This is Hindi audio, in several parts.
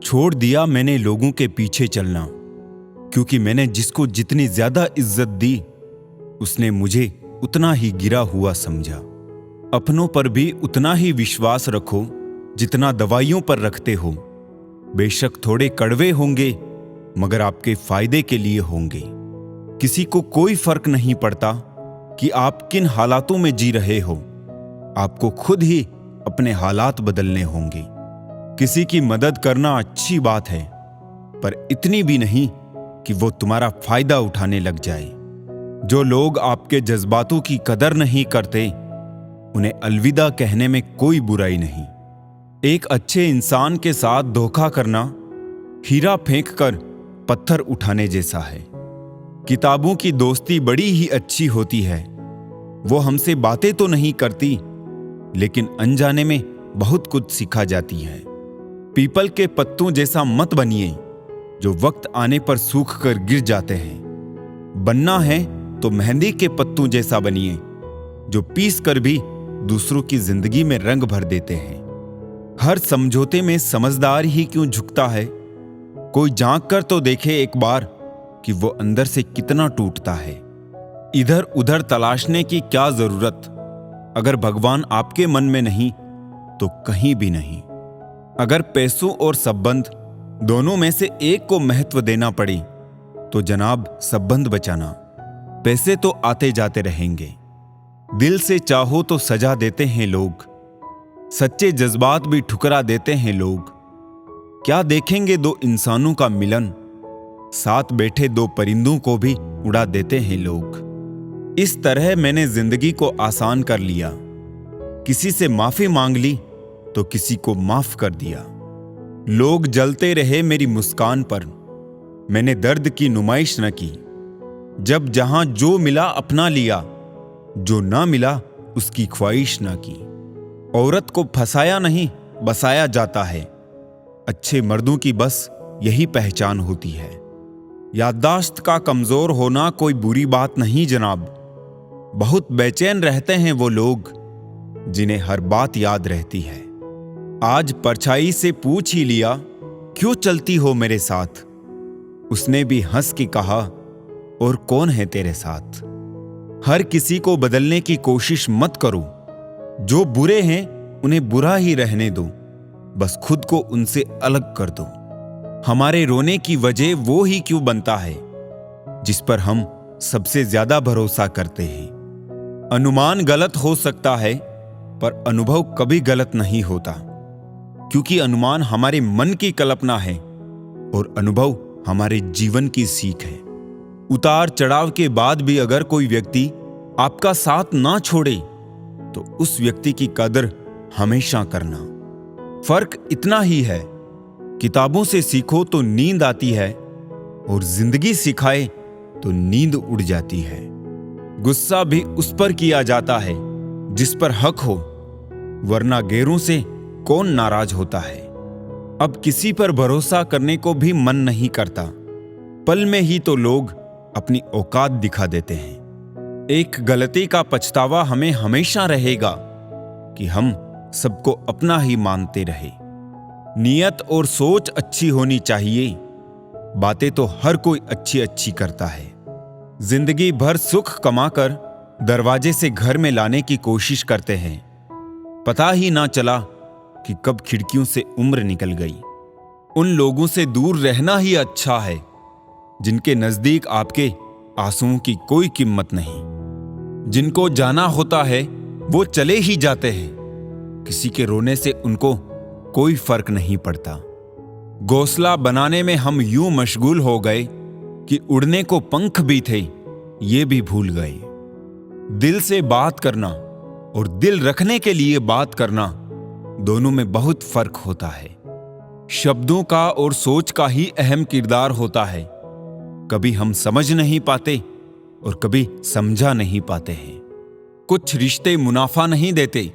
छोड़ दिया मैंने लोगों के पीछे चलना, क्योंकि मैंने जिसको जितनी ज्यादा इज्जत दी उसने मुझे उतना ही गिरा हुआ समझा। अपनों पर भी उतना ही विश्वास रखो जितना दवाइयों पर रखते हो। बेशक थोड़े कड़वे होंगे मगर आपके फायदे के लिए होंगे। किसी को कोई फर्क नहीं पड़ता कि आप किन हालातों में जी रहे हो। आपको खुद ही अपने हालात बदलने होंगे। किसी की मदद करना अच्छी बात है, पर इतनी भी नहीं कि वो तुम्हारा फायदा उठाने लग जाए। जो लोग आपके जज्बातों की कदर नहीं करते उन्हें अलविदा कहने में कोई बुराई नहीं। एक अच्छे इंसान के साथ धोखा करना हीरा फेंककर पत्थर उठाने जैसा है। किताबों की दोस्ती बड़ी ही अच्छी होती है। वो हमसे बातें तो नहीं करती, लेकिन अनजाने में बहुत कुछ सिखा जाती है। पीपल के पत्तों जैसा मत बनिए जो वक्त आने पर सूख कर गिर जाते हैं। बनना है तो मेहंदी के पत्तों जैसा बनिए जो पीस कर भी दूसरों की जिंदगी में रंग भर देते हैं। हर समझौते में समझदार ही क्यों झुकता है? कोई झांक कर तो देखे एक बार कि वो अंदर से कितना टूटता है। इधर उधर तलाशने की क्या जरूरत? अगर भगवान आपके मन में नहीं तो कहीं भी नहीं। अगर पैसों और संबंध दोनों में से एक को महत्व देना पड़े तो जनाब संबंध बचाना। पैसे तो आते जाते रहेंगे। दिल से चाहो तो सजा देते हैं लोग। सच्चे जज्बात भी ठुकरा देते हैं लोग। क्या देखेंगे दो इंसानों का मिलन? साथ बैठे दो परिंदों को भी उड़ा देते हैं लोग। इस तरह मैंने जिंदगी को आसान कर लिया। किसी से माफी मांग ली तो किसी को माफ कर दिया। लोग जलते रहे मेरी मुस्कान पर, मैंने दर्द की नुमाइश न की। जब जहां जो मिला अपना लिया, जो ना मिला उसकी ख्वाहिश न की। औरत को फंसाया नहीं बसाया जाता है। अच्छे मर्दों की बस यही पहचान होती है। याददाश्त का कमजोर होना कोई बुरी बात नहीं जनाब। बहुत बेचैन रहते हैं वो लोग जिन्हें हर बात याद रहती है। आज परछाई से पूछ ही लिया, क्यों चलती हो मेरे साथ? उसने भी हंस के कहा, और कौन है तेरे साथ? हर किसी को बदलने की कोशिश मत करो। जो बुरे हैं उन्हें बुरा ही रहने दो, बस खुद को उनसे अलग कर दो। हमारे रोने की वजह वो ही क्यों बनता है जिस पर हम सबसे ज्यादा भरोसा करते हैं। अनुमान गलत हो सकता है पर अनुभव कभी गलत नहीं होता, क्योंकि अनुमान हमारे मन की कल्पना है और अनुभव हमारे जीवन की सीख है। उतार चढ़ाव के बाद भी अगर कोई व्यक्ति आपका साथ ना छोड़े तो उस व्यक्ति की कदर हमेशा करना। फर्क इतना ही है, किताबों से सीखो तो नींद आती है और जिंदगी सिखाए तो नींद उड़ जाती है। गुस्सा भी उस पर किया जाता है जिस पर हक हो, वरना गैरों से कौन नाराज होता है। अब किसी पर भरोसा करने को भी मन नहीं करता। पल में ही तो लोग अपनी औकात दिखा देते हैं। एक गलती का पछतावा हमें हमेशा रहेगा कि हम सबको अपना ही मानते रहे। नियत और सोच अच्छी होनी चाहिए। बातें तो हर कोई अच्छी अच्छी करता है। जिंदगी भर सुख कमाकर दरवाजे से घर में लाने की कोशिश करते हैं। पता ही ना चला कि कब खिड़कियों से उम्र निकल गई। उन लोगों से दूर रहना ही अच्छा है जिनके नजदीक आपके आंसुओं की कोई कीमत नहीं। जिनको जाना होता है वो चले ही जाते हैं। किसी के रोने से उनको कोई फर्क नहीं पड़ता। घोंसला बनाने में हम यूं मशगूल हो गए कि उड़ने को पंख भी थे ये भी भूल गए। दिल से बात करना और दिल रखने के लिए बात करना, दोनों में बहुत फर्क होता है। शब्दों का और सोच का ही अहम किरदार होता है। कभी हम समझ नहीं पाते और कभी समझा नहीं पाते हैं। कुछ रिश्ते मुनाफा नहीं देते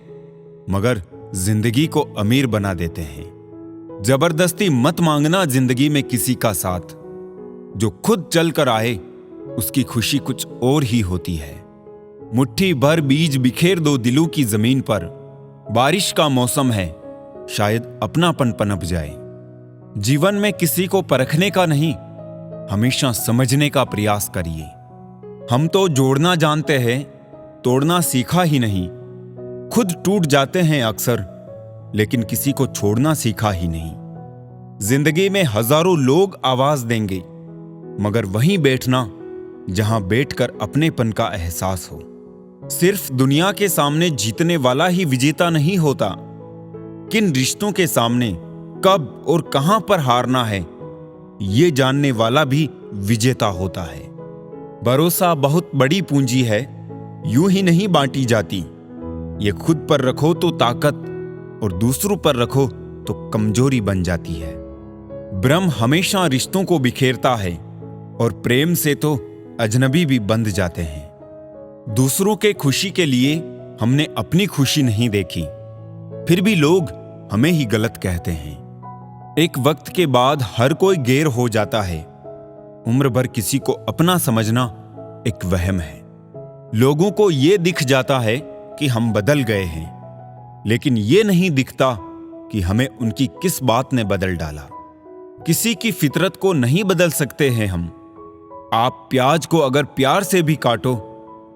मगर जिंदगी को अमीर बना देते हैं। जबरदस्ती मत मांगना जिंदगी में किसी का साथ। जो खुद चल कर आए उसकी खुशी कुछ और ही होती है। मुट्ठी भर बीज बिखेर दो दिलों की जमीन पर। बारिश का मौसम है, शायद अपनापन पनप जाए। जीवन में किसी को परखने का नहीं, हमेशा समझने का प्रयास करिए। हम तो जोड़ना जानते हैं, तोड़ना सीखा ही नहीं। खुद टूट जाते हैं अक्सर, लेकिन किसी को छोड़ना सीखा ही नहीं। जिंदगी में हजारों लोग आवाज देंगे, मगर वहीं बैठना जहां बैठकर अपनेपन का एहसास हो। सिर्फ दुनिया के सामने जीतने वाला ही विजेता नहीं होता, किन रिश्तों के सामने कब और कहां पर हारना है, ये जानने वाला भी विजेता होता है। भरोसा बहुत बड़ी पूंजी है, यूं ही नहीं बांटी जाती। ये खुद पर रखो तो ताकत, और दूसरों पर रखो तो कमजोरी बन जाती है। भ्रम हमेशा रिश्तों को बिखेरता है, और प्रेम से तो अजनबी भी बंध जाते हैं। दूसरों के खुशी के लिए हमने अपनी खुशी नहीं देखी, फिर भी लोग हमें ही गलत कहते हैं। एक वक्त के बाद हर कोई गैर हो जाता है। उम्र भर किसी को अपना समझना एक वहम है। लोगों को यह दिख जाता है कि हम बदल गए हैं, लेकिन यह नहीं दिखता कि हमें उनकी किस बात ने बदल डाला। किसी की फितरत को नहीं बदल सकते हैं हम। आप प्याज को अगर प्यार से भी काटो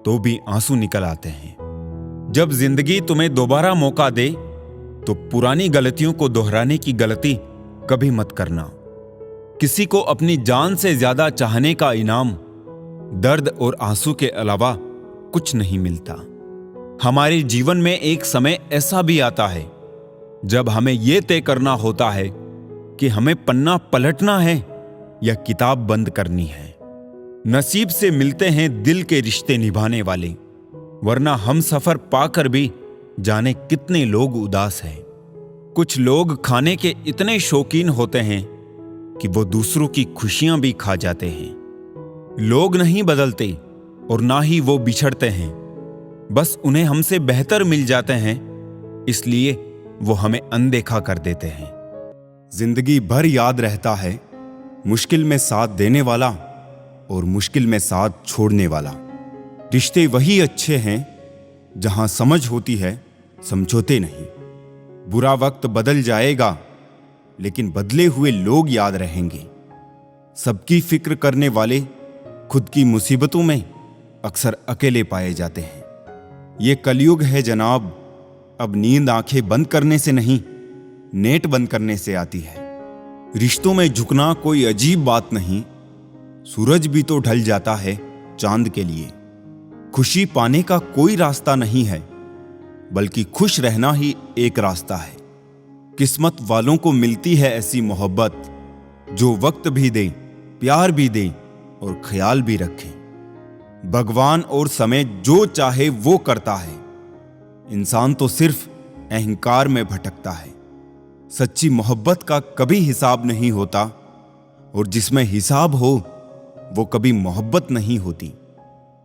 तो भी आंसू निकल आते हैं। जब जिंदगी तुम्हें दोबारा मौका दे तो पुरानी गलतियों को दोहराने की गलती कभी मत करना। किसी को अपनी जान से ज्यादा चाहने का इनाम दर्द और आंसू के अलावा कुछ नहीं मिलता। हमारे जीवन में एक समय ऐसा भी आता है जब हमें यह तय करना होता है कि हमें पन्ना पलटना है या किताब बंद करनी है। नसीब से मिलते हैं दिल के रिश्ते निभाने वाले, वरना हम सफर पाकर भी जाने कितने लोग उदास हैं। कुछ लोग खाने के इतने शौकीन होते हैं कि वो दूसरों की खुशियां भी खा जाते हैं। लोग नहीं बदलते और ना ही वो बिछड़ते हैं, बस उन्हें हमसे बेहतर मिल जाते हैं, इसलिए वो हमें अनदेखा कर देते हैं। जिंदगी भर याद रहता है मुश्किल में साथ देने वाला और मुश्किल में साथ छोड़ने वाला। रिश्ते वही अच्छे हैं जहां समझ होती है, समझौते नहीं। बुरा वक्त बदल जाएगा, लेकिन बदले हुए लोग याद रहेंगे। सबकी फिक्र करने वाले खुद की मुसीबतों में अक्सर अकेले पाए जाते हैं। ये कलयुग है जनाब, अब नींद आंखें बंद करने से नहीं, नेट बंद करने से आती है। रिश्तों में झुकना कोई अजीब बात नहीं, सूरज भी तो ढल जाता है चांद के लिए। खुशी पाने का कोई रास्ता नहीं है, बल्कि खुश रहना ही एक रास्ता है। किस्मत वालों को मिलती है ऐसी मोहब्बत जो वक्त भी दे, प्यार भी दे और ख्याल भी रखे। भगवान और समय जो चाहे वो करता है, इंसान तो सिर्फ अहंकार में भटकता है। सच्ची मोहब्बत का कभी हिसाब नहीं होता, और जिसमें हिसाब हो वो कभी मोहब्बत नहीं होती।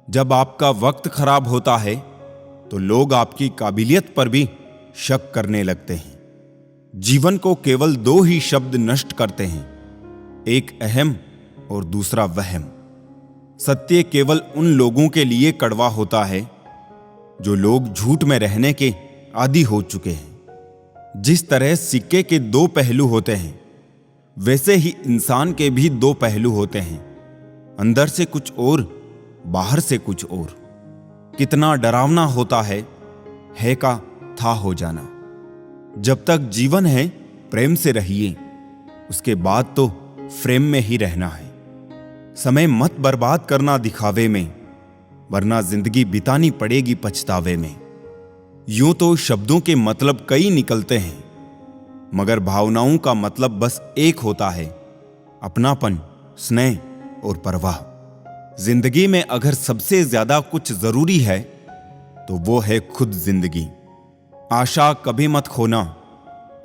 जब आपका वक्त खराब होता है तो लोग आपकी काबिलियत पर भी शक करने लगते हैं। जीवन को केवल दो ही शब्द नष्ट करते हैं, एक अहम और दूसरा वहम। सत्य केवल उन लोगों के लिए कड़वा होता है जो लोग झूठ में रहने के आदी हो चुके हैं। जिस तरह सिक्के के दो पहलू होते हैं, वैसे ही इंसान के भी दो पहलू होते हैं, अंदर से कुछ और, बाहर से कुछ और। कितना डरावना होता है का था हो जाना। जब तक जीवन है प्रेम से रहिए, उसके बाद तो फ्रेम में ही रहना है। समय मत बर्बाद करना दिखावे में, वरना जिंदगी बितानी पड़ेगी पछतावे में। यूं तो शब्दों के मतलब कई निकलते हैं, मगर भावनाओं का मतलब बस एक होता है, अपनापन, स्नेह और परवाह। जिंदगी में अगर सबसे ज्यादा कुछ जरूरी है तो वो है खुद जिंदगी। आशा कभी मत खोना,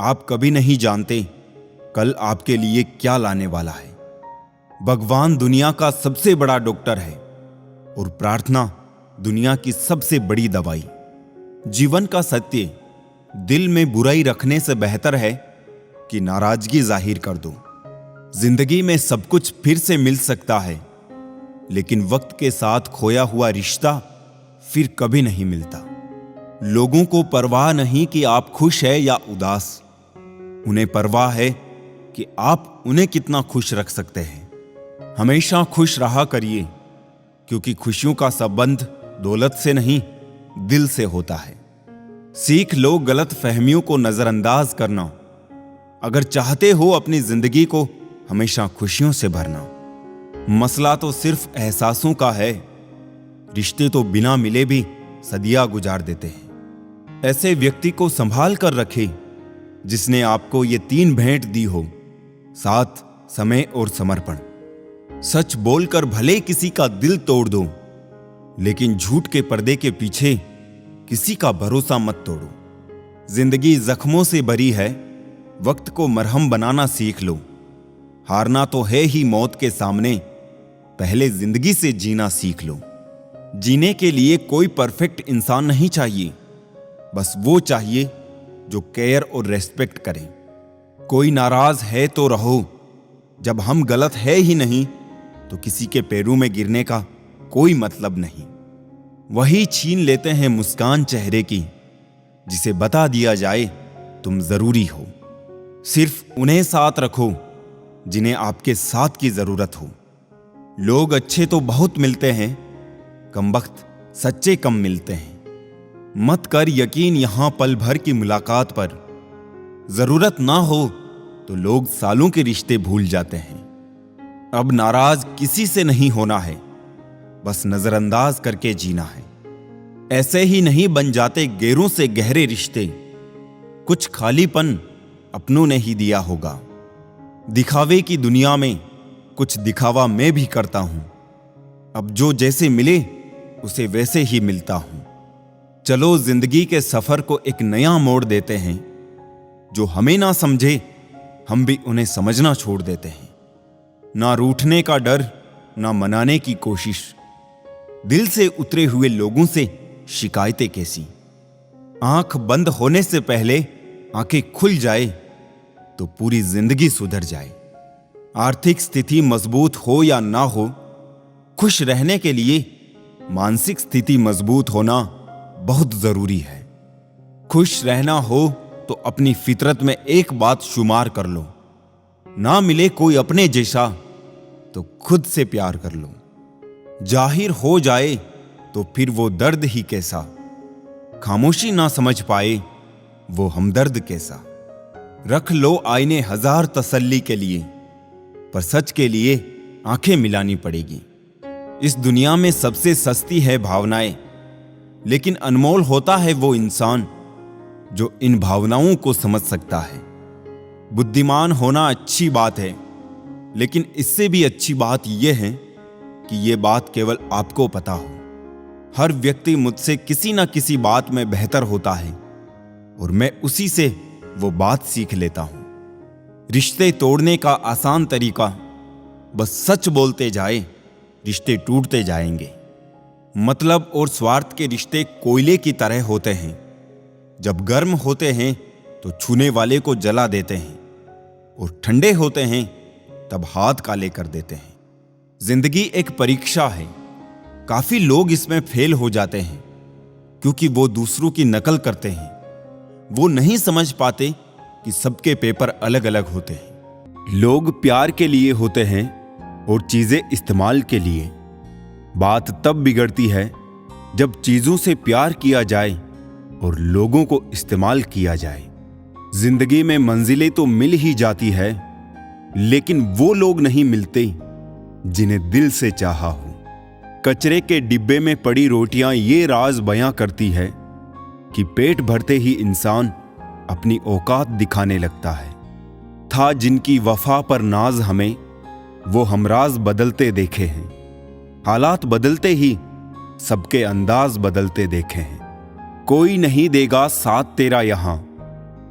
आप कभी नहीं जानते कल आपके लिए क्या लाने वाला है। भगवान दुनिया का सबसे बड़ा डॉक्टर है और प्रार्थना दुनिया की सबसे बड़ी दवाई। जीवन का सत्य दिल में बुराई रखने से बेहतर है कि नाराजगी जाहिर कर दो। जिंदगी में सब कुछ फिर से मिल सकता है, लेकिन वक्त के साथ खोया हुआ रिश्ता फिर कभी नहीं मिलता। लोगों को परवाह नहीं कि आप खुश हैं या उदास, उन्हें परवाह है कि आप उन्हें कितना खुश रख सकते हैं। हमेशा खुश रहा करिए, क्योंकि खुशियों का संबंध दौलत से नहीं, दिल से होता है। सीख लो गलत फहमियों को नजरअंदाज करना, अगर चाहते हो अपनी जिंदगी को हमेशा खुशियों से भरना। मसला तो सिर्फ एहसासों का है, रिश्ते तो बिना मिले भी सदियां गुजार देते हैं। ऐसे व्यक्ति को संभाल कर रखें जिसने आपको ये 3 भेंट दी हो, साथ, समय और समर्पण। सच बोलकर भले किसी का दिल तोड़ दो, लेकिन झूठ के पर्दे के पीछे किसी का भरोसा मत तोड़ो। जिंदगी जख्मों से भरी है, वक्त को मरहम बनाना सीख लो। हारना तो है ही मौत के सामने, पहले जिंदगी से जीना सीख लो। जीने के लिए कोई परफेक्ट इंसान नहीं चाहिए, बस वो चाहिए जो केयर और रेस्पेक्ट करे। कोई नाराज है तो रहो, जब हम गलत है ही नहीं तो किसी के पैरों में गिरने का कोई मतलब नहीं। वही छीन लेते हैं मुस्कान चेहरे की, जिसे बता दिया जाए तुम जरूरी हो। सिर्फ उन्हें साथ रखो जिन्हें आपके साथ की जरूरत हो। लोग अच्छे तो बहुत मिलते हैं, कमबख्त सच्चे कम मिलते हैं। मत कर यकीन यहां पल भर की मुलाकात पर, जरूरत ना हो तो लोग सालों के रिश्ते भूल जाते हैं। अब नाराज किसी से नहीं होना है, बस नजरअंदाज करके जीना है। ऐसे ही नहीं बन जाते गैरों से गहरे रिश्ते, कुछ खालीपन अपनों ने ही दिया होगा। दिखावे की दुनिया में कुछ दिखावा मैं भी करता हूं, अब जो जैसे मिले उसे वैसे ही मिलता हूं। चलो जिंदगी के सफर को एक नया मोड़ देते हैं, जो हमें ना समझे हम भी उन्हें समझना छोड़ देते हैं। ना रूठने का डर, ना मनाने की कोशिश, दिल से उतरे हुए लोगों से शिकायतें कैसी। आंख बंद होने से पहले आंखें खुल जाए तो पूरी जिंदगी सुधर जाए। आर्थिक स्थिति मजबूत हो या ना हो, खुश रहने के लिए मानसिक स्थिति मजबूत होना बहुत जरूरी है। खुश रहना हो तो अपनी फितरत में एक बात शुमार कर लो, ना मिले कोई अपने जैसा तो खुद से प्यार कर लो। जाहिर हो जाए तो फिर वो दर्द ही कैसा, खामोशी ना समझ पाए वो हमदर्द कैसा। रख लो आईने हजार तसल्ली के लिए, पर सच के लिए आंखें मिलानी पड़ेगी। इस दुनिया में सबसे सस्ती है भावनाएं, लेकिन अनमोल होता है वो इंसान जो इन भावनाओं को समझ सकता है। बुद्धिमान होना अच्छी बात है, लेकिन इससे भी अच्छी बात यह है कि यह बात केवल आपको पता हो। हर व्यक्ति मुझसे किसी ना किसी बात में बेहतर होता है और मैं उसी से वो बात सीख लेता हूं। रिश्ते तोड़ने का आसान तरीका, बस सच बोलते जाए, रिश्ते टूटते जाएंगे। मतलब और स्वार्थ के रिश्ते कोयले की तरह होते हैं, जब गर्म होते हैं तो छूने वाले को जला देते हैं, और ठंडे होते हैं तब हाथ काले कर देते हैं। जिंदगी एक परीक्षा है, काफी लोग इसमें फेल हो जाते हैं क्योंकि वो दूसरों की नकल करते हैं। वो नहीं समझ पाते कि सबके पेपर अलग अलग होते हैं। लोग प्यार के लिए होते हैं और चीजें इस्तेमाल के लिए। बात तब बिगड़ती है जब चीजों से प्यार किया जाए और लोगों को इस्तेमाल किया जाए। जिंदगी में मंजिलें तो मिल ही जाती है, लेकिन वो लोग नहीं मिलते जिन्हें दिल से चाहा हो। कचरे के डिब्बे में पड़ी रोटियां ये राज बयां करती है कि पेट भरते ही इंसान अपनी औकात दिखाने लगता है। था जिनकी वफा पर नाज हमें, वो हमराज बदलते देखे हैं। हालात बदलते ही सबके अंदाज बदलते देखे हैं। कोई नहीं देगा साथ तेरा यहां,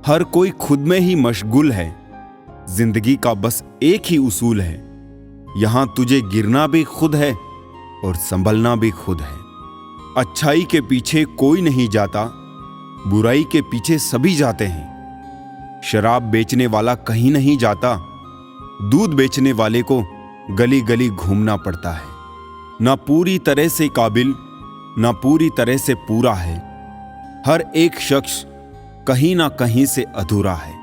हर कोई खुद में ही मशगूल है। जिंदगी का बस एक ही उसूल है, यहां तुझे गिरना भी खुद है और संभलना भी खुद है। अच्छाई के पीछे कोई नहीं जाता, बुराई के पीछे सभी जाते हैं। शराब बेचने वाला कहीं नहीं जाता, दूध बेचने वाले को गली गली घूमना पड़ता है। ना पूरी तरह से काबिल, ना पूरी तरह से पूरा है। हर एक शख्स कहीं ना कहीं से अधूरा है।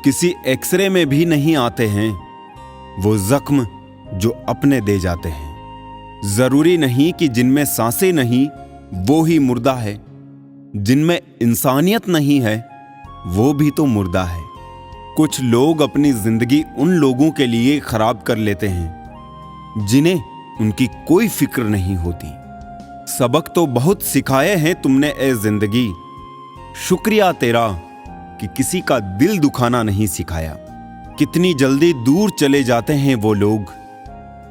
किसी एक्सरे में भी नहीं आते हैं वो जख्म जो अपने दे जाते हैं। जरूरी नहीं कि जिनमें सांसें नहीं वो ही मुर्दा है, जिनमें इंसानियत नहीं है वो भी तो मुर्दा है। कुछ लोग अपनी जिंदगी उन लोगों के लिए खराब कर लेते हैं जिन्हें उनकी कोई फिक्र नहीं होती। सबक तो बहुत सिखाए हैं तुमने ए जिंदगी, शुक्रिया तेरा कि किसी का दिल दुखाना नहीं सिखाया। कितनी जल्दी दूर चले जाते हैं वो लोग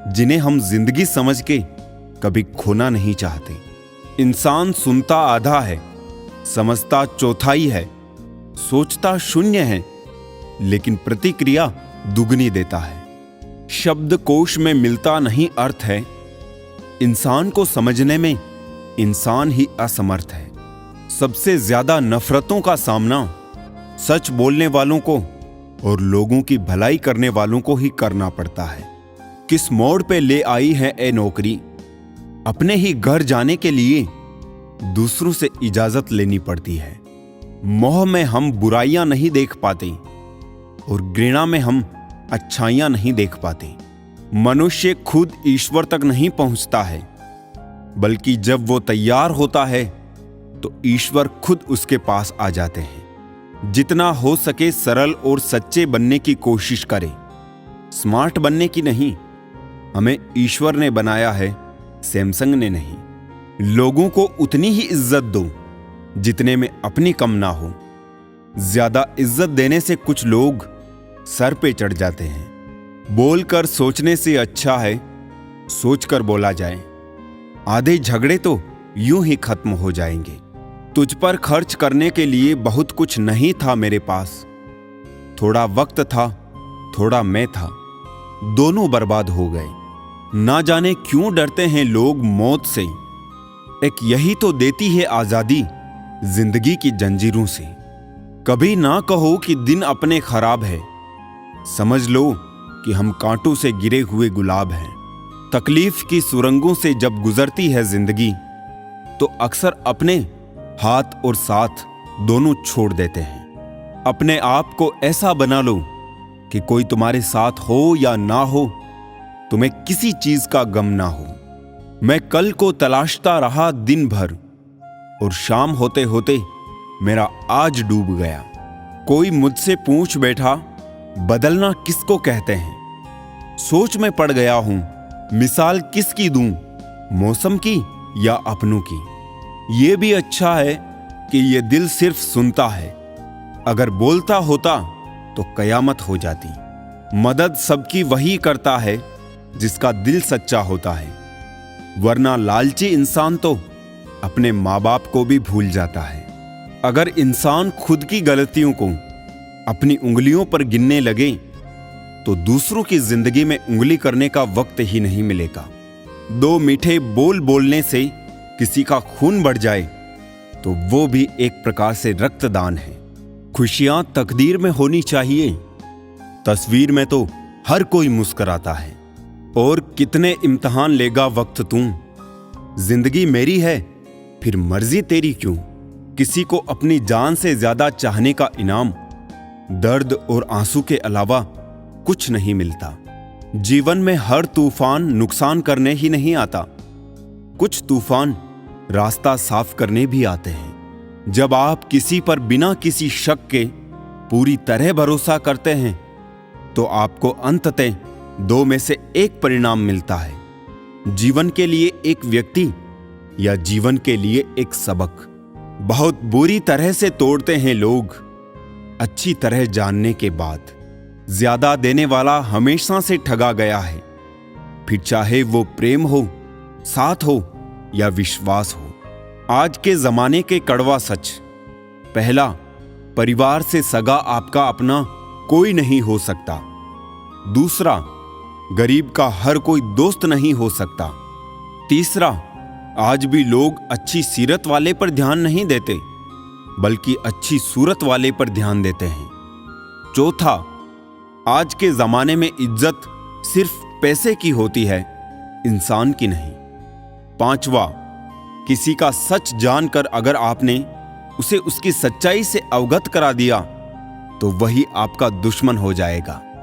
जिन्हें हम जिंदगी समझ के कभी खोना नहीं चाहते। इंसान सुनता आधा है, समझता चौथाई है, सोचता शून्य है, लेकिन प्रतिक्रिया दुगनी देता है। शब्दकोश में मिलता नहीं अर्थ है, इंसान को समझने में इंसान ही असमर्थ है। सबसे ज्यादा नफरतों का सामना सच बोलने वालों को और लोगों की भलाई करने वालों को ही करना पड़ता है। किस मोड़ पे ले आई है ए नौकरी, अपने ही घर जाने के लिए दूसरों से इजाजत लेनी पड़ती है। मोह में हम बुराइयां नहीं देख पाते और घृणा में हम अच्छाइयां नहीं देख पाते। मनुष्य खुद ईश्वर तक नहीं पहुंचता है, बल्कि जब वो तैयार होता है तो ईश्वर खुद उसके पास आ जाते हैं। जितना हो सके सरल और सच्चे बनने की कोशिश करें, स्मार्ट बनने की नहीं। हमें ईश्वर ने बनाया है, सैमसंग ने नहीं। लोगों को उतनी ही इज्जत दो जितने में अपनी कम ना हो। ज्यादा इज्जत देने से कुछ लोग सर पे चढ़ जाते हैं। बोलकर सोचने से अच्छा है सोचकर बोला जाए। आधे झगड़े तो यूं ही खत्म हो जाएंगे। तुझ पर खर्च करने के लिए बहुत कुछ नहीं था मेरे पास। थोड़ा वक्त था, थोड़ा मैं था, दोनों बर्बाद हो गए। ना जाने क्यों डरते हैं लोग मौत से, एक यही तो देती है आजादी जिंदगी की जंजीरों से। कभी ना कहो कि दिन अपने खराब है, समझ लो कि हम कांटों से गिरे हुए गुलाब हैं। तकलीफ की सुरंगों से जब गुजरती है जिंदगी तो अक्सर अपने हाथ और साथ दोनों छोड़ देते हैं। अपने आप को ऐसा बना लो कि कोई तुम्हारे साथ हो या ना हो, तुम्हें किसी चीज का गम ना हो। मैं कल को तलाशता रहा दिन भर और शाम होते होते मेरा आज डूब गया। कोई मुझसे पूछ बैठा बदलना किसको कहते हैं। सोच में पड़ गया हूं मिसाल किसकी दूं, मौसम की या अपनों की। ये भी अच्छा है कि ये दिल सिर्फ सुनता है, अगर बोलता होता तो कयामत हो जाती। मदद सबकी वही करता है जिसका दिल सच्चा होता है, वरना लालची इंसान तो अपने माँ बाप को भी भूल जाता है। अगर इंसान खुद की गलतियों को अपनी उंगलियों पर गिनने लगे तो दूसरों की जिंदगी में उंगली करने का वक्त ही नहीं मिलेगा। दो मीठे बोल बोलने से किसी का खून बढ़ जाए तो वो भी एक प्रकार से रक्तदान है। खुशियां तकदीर में होनी चाहिए, तस्वीर में तो हर कोई मुस्कुराता है। और कितने इम्तिहान लेगा वक्त तू, जिंदगी मेरी है फिर मर्जी तेरी क्यों। किसी को अपनी जान से ज्यादा चाहने का इनाम दर्द और आंसू के अलावा कुछ नहीं मिलता। जीवन में हर तूफान नुकसान करने ही नहीं आता, कुछ तूफान रास्ता साफ करने भी आते हैं। जब आप किसी पर बिना किसी शक के पूरी तरह भरोसा करते हैं तो आपको अंततः दो में से एक परिणाम मिलता है, जीवन के लिए एक व्यक्ति या जीवन के लिए एक सबक। बहुत बुरी तरह से तोड़ते हैं लोग अच्छी तरह जानने के बाद। ज्यादा देने वाला हमेशा से ठगा गया है, फिर चाहे वो प्रेम हो, साथ हो या विश्वास हो। आज के जमाने के कड़वा सच, पहला, परिवार से सगा आपका अपना कोई नहीं हो सकता। दूसरा, गरीब का हर कोई दोस्त नहीं हो सकता। तीसरा, आज भी लोग अच्छी सीरत वाले पर ध्यान नहीं देते बल्कि अच्छी सूरत वाले पर ध्यान देते हैं। चौथा, आज के जमाने में इज्जत सिर्फ पैसे की होती है, इंसान की नहीं। पांचवा, किसी का सच जानकर अगर आपने उसे उसकी सच्चाई से अवगत करा दिया तो वही आपका दुश्मन हो जाएगा।